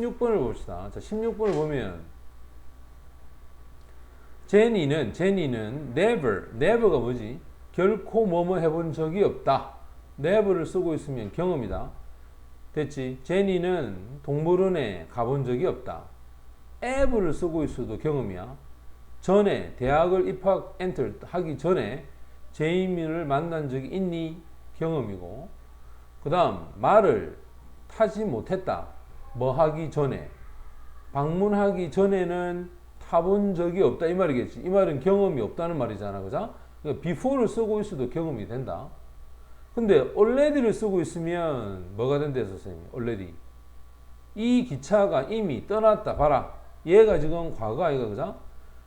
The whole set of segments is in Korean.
16번을 봅시다. 자, 16번을 보면 제니는 never가 뭐지? 결코 뭐뭐 해본 적이 없다. never를 쓰고 있으면 경험이다. 됐지? 제니는 동물원에 가본 적이 없다. ever를 쓰고 있어도 경험이야. 전에 대학을 하기 전에 제이미를 만난 적이 있니? 경험이고. 그 다음 말을 타지 못했다. 뭐 하기 전에. 방문하기 전에는 타본 적이 없다 이 말이겠지. 이 말은 경험이 없다는 말이잖아. 그죠? 그러니까 before를 쓰고 있어도 경험이 된다. 근데 already를 쓰고 있으면 뭐가 된대 선생님? already. 이 기차가 이미 떠났다. 봐라. 얘가 지금 과거 아이가 그죠?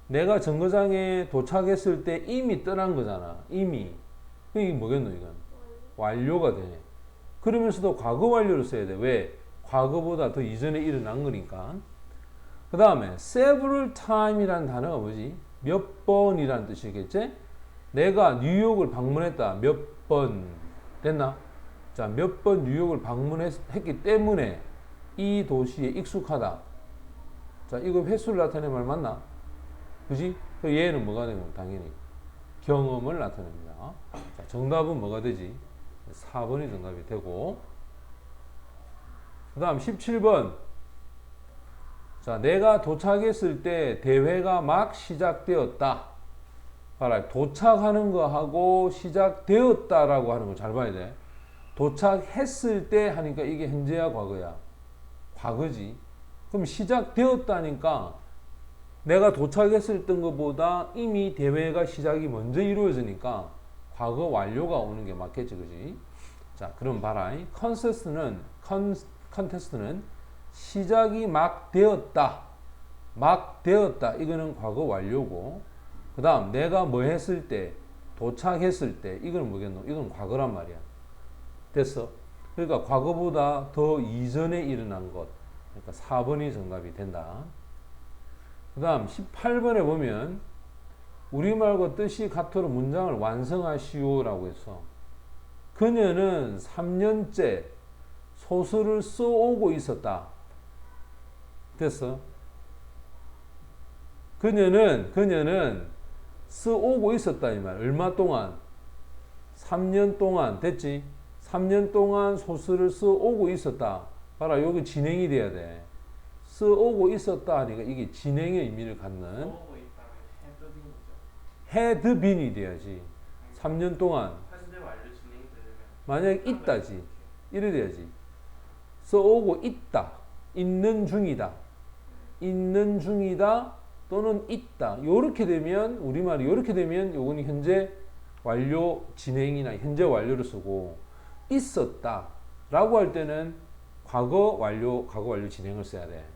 내가 정거장에 도착했을 때 이미 떠난 거잖아. 이미. 이게 뭐겠노 이건? 완료가 돼. 그러면서도 과거 완료를 써야 돼. 왜? 과거보다 더 이전에 일어난 거니까. 그 다음에 several time이라는 단어가 뭐지? 몇 번이라는 뜻이겠지? 내가 뉴욕을 방문했다. 몇 번 됐나? 자, 몇 번 뉴욕을 방문했기 때문에 이 도시에 익숙하다. 자, 이거 횟수를 나타내는 말 맞나? 그지? 그 얘는 뭐가 되면 당연히 경험을 나타냅니다. 자, 정답은 뭐가 되지? 4번이 정답이 되고. 그 다음 17번. 자, 내가 도착했을 때 대회가 막 시작되었다. 봐라. 도착하는 거 하고 시작되었다라고 하는 거 잘 봐야 돼. 도착했을 때 하니까 이게 현재야 과거야? 과거지. 그럼 시작되었다니까 내가 도착했을 때 것보다 이미 대회가 시작이 먼저 이루어지니까 과거 완료가 오는 게 맞겠지, 그지? 자, 그럼 봐라. 컨테스트는 시작이 막 되었다. 막 되었다. 이거는 과거 완료고. 그 다음, 내가 뭐 했을 때, 도착했을 때, 이건 뭐겠노? 이건 과거란 말이야. 됐어? 그러니까 과거보다 더 이전에 일어난 것. 그러니까 4번이 정답이 된다. 그 다음 18번에 보면 우리말과 뜻이 같도록 문장을 완성하시오 라고 해서 그녀는 3년째 소설을 써오고 있었다. 됐어? 그녀는 써오고 있었다 이 말. 얼마 동안? 3년 동안. 됐지? 3년 동안 소설을 써오고 있었다. 봐라, 여기 진행이 돼야 돼. 써오고 있었다 하니까 이게 진행의 의미를 갖는 써오고 있다면 had been이 돼야지. 3년 동안. 현재 완료 진행이 되려면 만약 있다지. 이래 돼야지. 써오고 있다. 있는 중이다. 있는 중이다. 또는 있다. 요렇게 되면 우리말이 요렇게 되면 요거는 현재 완료 진행이나 현재 완료를 쓰고 있었다 라고 할 때는 과거 완료 진행을 써야 돼.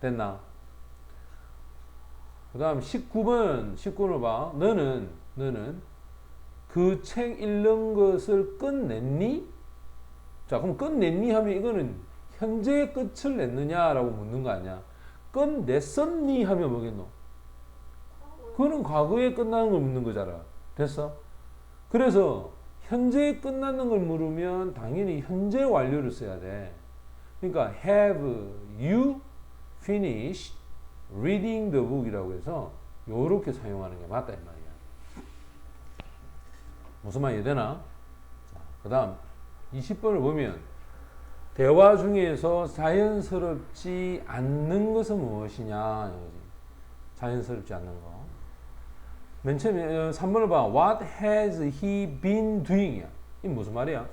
됐나? 그 다음 19번을 봐. 너는 그 책 읽는 것을 끝냈니? 자, 그럼 끝냈니 하면 이거는 현재의 끝을 냈느냐라고 묻는 거 아니야? 끝냈었니 하면 뭐겠노? 그거는 과거에 끝나는 걸 묻는 거잖아. 됐어? 그래서 현재에 끝나는 걸 물으면 당연히 현재 완료를 써야 돼. 그러니까 have you finished reading the book 이라고 해서 요렇게 사용하는 게 맞다 이 말이야. 무슨 말 이해되나? 그 다음 20번을 보면 대화 중에서 자연스럽지 않는 것은 무엇이냐 이거지. 자연스럽지 않는 거. 맨 처음에 3번을 봐. What has he been doing? 이 무슨 말이야?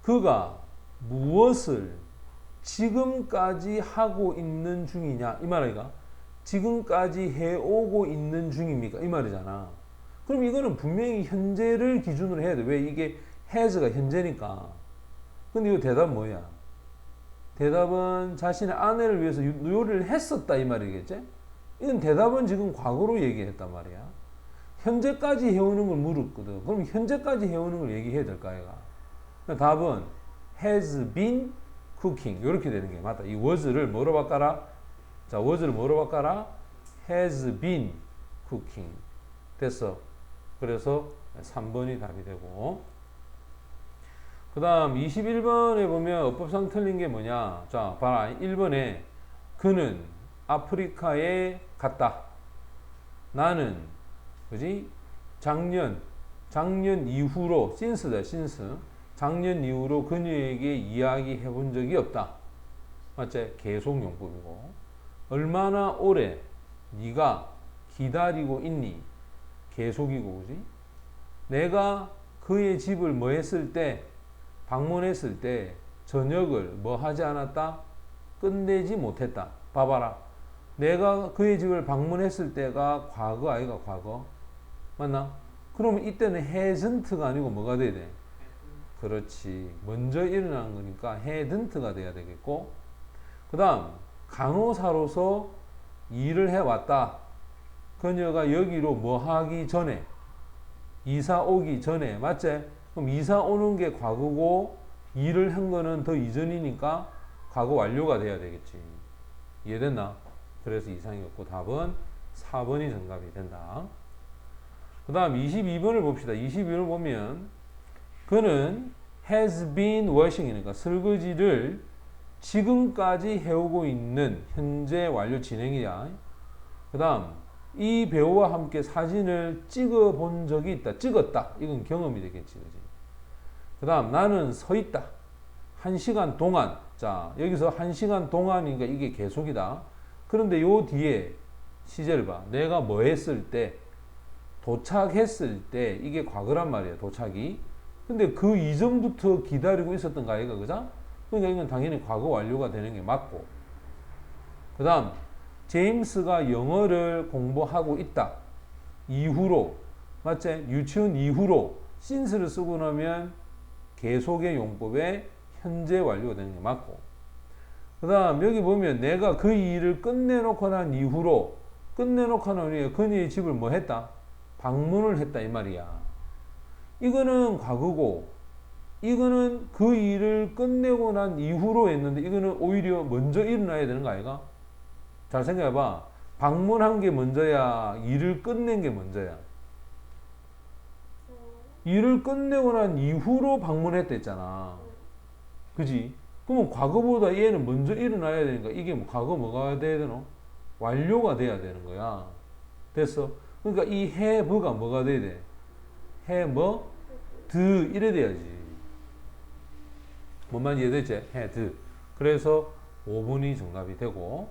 그가 무엇을 지금까지 하고 있는 중이냐 이 말이가. 지금까지 해오고 있는 중입니까? 이 말이잖아. 그럼 이거는 분명히 현재를 기준으로 해야 돼. 왜? 이게 has가 현재니까. 근데 이거 대답 뭐야? 대답은 자신의 아내를 위해서 요리를 했었다 이 말이겠지? 이건 대답은 지금 과거로 얘기했단 말이야. 현재까지 해오는 걸 물었거든. 그럼 현재까지 해오는 걸 얘기해야 될까 얘가? 답은 has been cooking 이렇게 되는 게 맞다. 이 was를 뭐로 바꿔라? 자, was를 뭐로 바꿔라? has been cooking. 됐어. 그래서 3번이 답이 되고. 그 다음 21번에 보면 어법상 틀린 게 뭐냐. 자, 봐라. 1번에 그는 아프리카에 갔다. 나는, 그지? 작년 이후로, since다, since. 작년 이후로 그녀에게 이야기해 본 적이 없다. 맞지? 계속용법이고. 얼마나 오래 네가 기다리고 있니? 계속이고, 그지? 내가 그의 집을 뭐 했을 때, 방문했을 때 저녁을 뭐 하지 않았다? 끝내지 못했다. 봐봐라. 내가 그의 집을 방문했을 때가 과거 아이가 과거? 맞나? 그러면 이때는 hasn't가 아니고 뭐가 돼야 돼? 그렇지. 먼저 일어난 거니까 hadn't가 돼야 되겠고, 그 다음 간호사로서 일을 해왔다. 그녀가 여기로 뭐 하기 전에, 이사 오기 전에, 맞지? 그럼 이사 오는 게 과거고 일을 한 거는 더 이전이니까 과거 완료가 돼야 되겠지. 이해됐나? 그래서 이상이었고 답은 4번이 정답이 된다. 그 다음 22번을 봅시다. 22번을 보면 그는 has been washing이니까 설거지를 지금까지 해오고 있는 현재 완료 진행이야. 그 다음 이 배우와 함께 사진을 찍어 본 적이 있다. 찍었다. 이건 경험이 되겠지. 그지? 그 다음 나는 서 있다. 1시간 동안. 자, 여기서 1시간 동안이니까 이게 계속이다. 그런데 요 뒤에 시제를 봐. 내가 뭐 했을 때, 도착했을 때, 이게 과거란 말이야. 도착이. 근데 그 이전부터 기다리고 있었던 거 아이가, 그죠? 그러니까 이건 당연히 과거 완료가 되는 게 맞고. 그 다음 제임스가 영어를 공부하고 있다. 이후로, 맞지? 유치원 이후로 since를 쓰고 나면 계속의 용법에 현재 완료가 되는 게 맞고. 그 다음 여기 보면 내가 그 일을 끝내놓고 난 이후로, 끝내놓고 난 후에 그녀의 집을 뭐 했다? 방문을 했다 이 말이야. 이거는 과거고, 이거는 그 일을 끝내고 난 이후로 했는데 이거는 오히려 먼저 일어나야 되는 거 아이가? 잘 생각해봐. 방문한 게 먼저야, 일을 끝낸 게 먼저야? 일을 끝내고 난 이후로 방문했댔잖아. 그지? 그러면 과거보다 얘는 먼저 일어나야 되니까 이게 뭐 과거 뭐가 돼야 되노? 완료가 돼야 되는 거야. 됐어? 그러니까 이 have가 뭐가 돼야 돼? have, do 이래 돼야지. 뭔 이해됐지? had. 그래서 5번이 정답이 되고.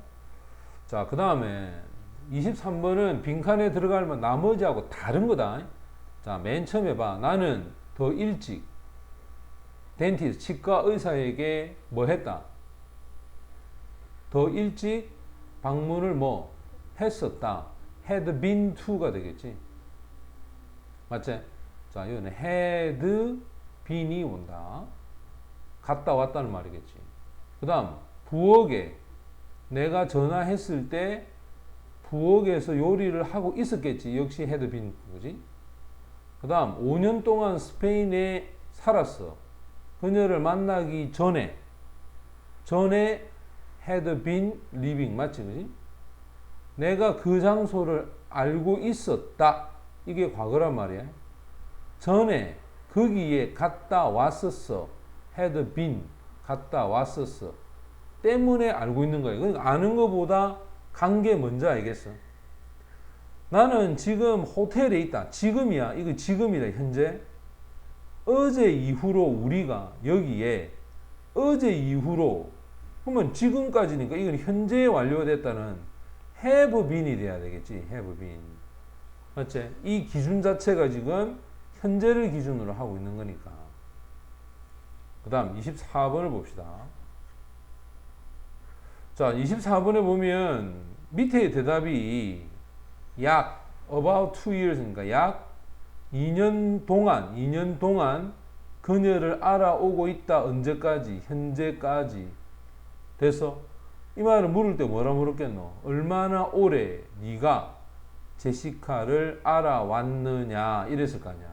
자, 그 다음에 23번은 빈칸에 들어가면 나머지하고 다른 거다. 자, 맨 처음에 봐. 나는 더 일찍 덴티스트, 치과 의사에게 뭐 했다? 더 일찍 방문을 뭐 했었다. had been to가 되겠지. 맞지? 자, 이거는 had been이 온다. 갔다 왔다는 말이겠지. 그 다음 부엌에 내가 전화했을 때 부엌에서 요리를 하고 있었겠지. 역시 had been 그지? 그 다음 5년 동안 스페인에 살았어. 그녀를 만나기 전에 had been living 맞지? 그지? 내가 그 장소를 알고 있었다. 이게 과거란 말이야. 전에 거기에 갔다 왔었어. had been 갔다 왔었어. 때문에 알고 있는 거예요. 그러니까 아는 것보다 간 게 먼저 알겠어. 나는 지금 호텔에 있다. 지금이야. 이거 지금이다. 현재. 어제 이후로 우리가 여기에 어제 이후로 그러면 지금까지니까 이건 현재에 완료됐다는 have been이 돼야 되겠지. have been. 맞지? 이 기준 자체가 지금 현재를 기준으로 하고 있는 거니까. 그 다음 24번을 봅시다. 자, 24번에 보면 밑에 대답이 약 about 2 years니까 약 2년 동안 그녀를 알아오고 있다. 언제까지? 현재까지. 됐어? 이 말을 물을 때 뭐라 물었겠노? 얼마나 오래 네가 제시카를 알아왔느냐 이랬을 거 아니야.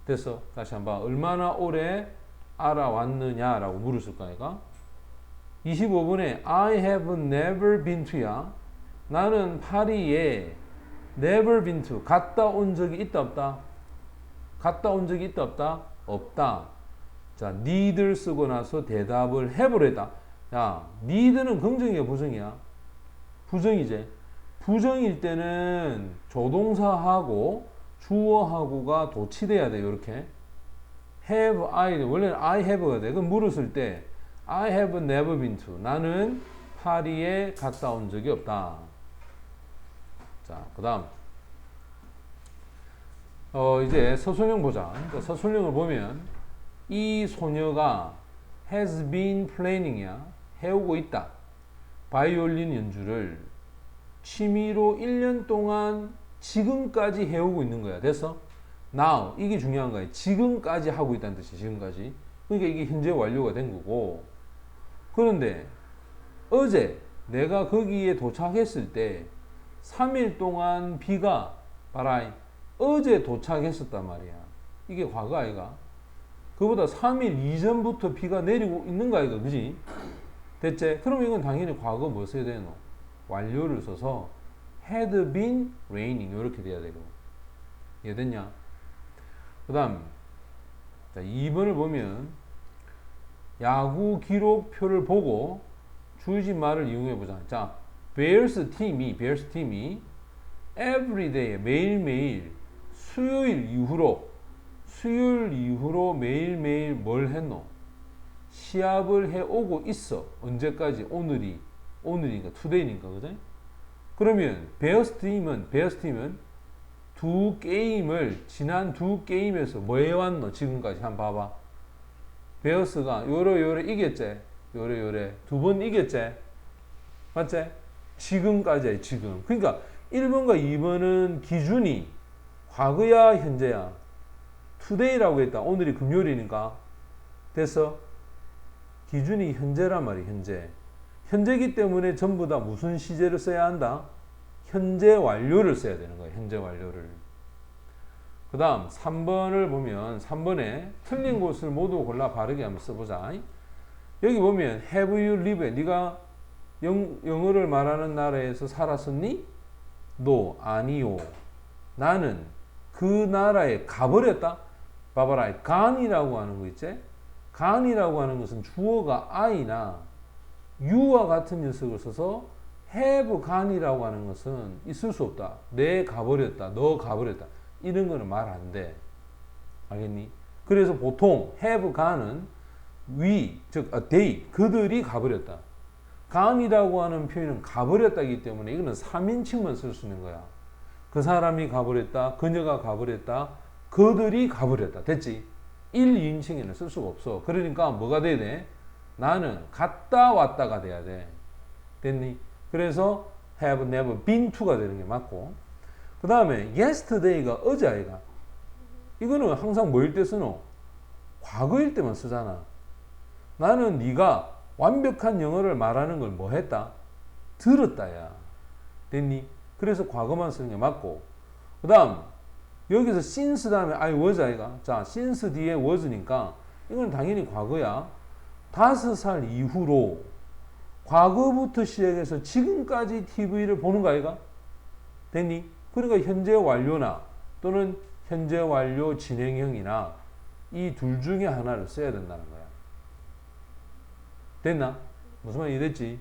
됐어? 다시 한번 얼마나 오래 알아왔느냐라고 물었을 거 아니까? 25번에 I have never been to야. 나는 파리에 never been to 갔다 온 적이 있다 없다? 갔다 온 적이 있다 없다? 없다. 자, need를 쓰고 나서 대답을 해보랬다. 야, need는 긍정이야, 부정이야? 부정이지. 부정일 때는 조동사하고 주어하고가 도치돼야 돼. 이렇게 have I 원래는 I have가 돼. 그럼 물었을 때 I have never been to. 나는 파리에 갔다 온 적이 없다. 자, 그다음 이제 서술형 보자. 그러니까 서술형을 보면 이 소녀가 has been planning이야. 해오고 있다. 바이올린 연주를 취미로 1년 동안 지금까지 해오고 있는 거야. 됐어? Now 이게 중요한 거야. 지금까지 하고 있다는 뜻이야. 지금까지. 그러니까 이게 현재 완료가 된 거고. 그런데 어제 내가 거기에 도착했을 때 3일 동안 비가 봐라. 어제 도착했었단 말이야. 이게 과거 아이가? 그보다 3일 이전부터 비가 내리고 있는 거 아이가? 그지? 됐지? 그럼 이건 당연히 과거 뭐 써야 되노? 완료를 써서 had been raining 이렇게 돼야 되고. 이해됐냐? 그 다음 2번을 보면 야구 기록표를 보고 주어진 말을 이용해 보자. 자, Bears 팀이 everyday 매일매일 수요일 이후로 매일매일 뭘 했노? 시합을 해오고 있어. 언제까지? 오늘이니까 today니까 그죠? 그러면 베어스 팀은 지난 두 게임에서 뭐 해왔노? 지금까지 한번 봐봐. 베어스가 요래 이겼지? 요래 두 번 이겼지? 맞지? 지금까지야. 지금. 그러니까 1번과 2번은 기준이 과거야 현재야? today라고 했다. 오늘이 금요일이니까. 됐어? 기준이 현재란 말이야. 현재이기 때문에 전부 다 무슨 시제를 써야 한다? 현재 완료를 써야 되는 거야. 현재 완료를. 그 다음 3번을 보면 3번에 틀린 곳을 모두 골라 바르게 한번 써보자. 여기 보면 have you lived? 네가 영어를 말하는 나라에서 살았었니? No, 아니요. 나는 그 나라에 가버렸다. 봐봐라. gone이라고 하는 거 있지? gone이라고 하는 것은 주어가 I나 you와 같은 녀석을 써서 have gone이라고 하는 것은 있을 수 없다. 내 가버렸다. 너 가버렸다. 이런 거는 말 안 돼. 알겠니? 그래서 보통 have gone은 즉 they, 그들이 가버렸다. gone이라고 하는 표현은 가버렸다기 때문에 이거는 3인칭만 쓸 수 있는 거야. 그 사람이 가버렸다. 그녀가 가버렸다. 그들이 가버렸다. 됐지? 1, 2인칭에는 쓸 수가 없어. 그러니까 뭐가 돼야 돼? 나는 갔다 왔다가 돼야 돼. 됐니? 그래서 have never been to가 되는 게 맞고. 그 다음에 yesterday가 어제 아이가. 이거는 항상 뭐일 때 쓰노? 과거일 때만 쓰잖아. 나는 네가 완벽한 영어를 말하는 걸 뭐 했다? 들었다야. 됐니? 그래서 과거만 쓰는 게 맞고. 그 다음 여기서 since 다음에 I was 아이가. 자, since 뒤에 was니까 이건 당연히 과거야. 5살 이후로 과거부터 시작해서 지금까지 TV를 보는 거 아이가? 됐니? 그러니까 현재 완료나 또는 현재 완료 진행형이나 이 둘 중에 하나를 써야 된다는 거야. 됐나? 무슨 말이 됐지?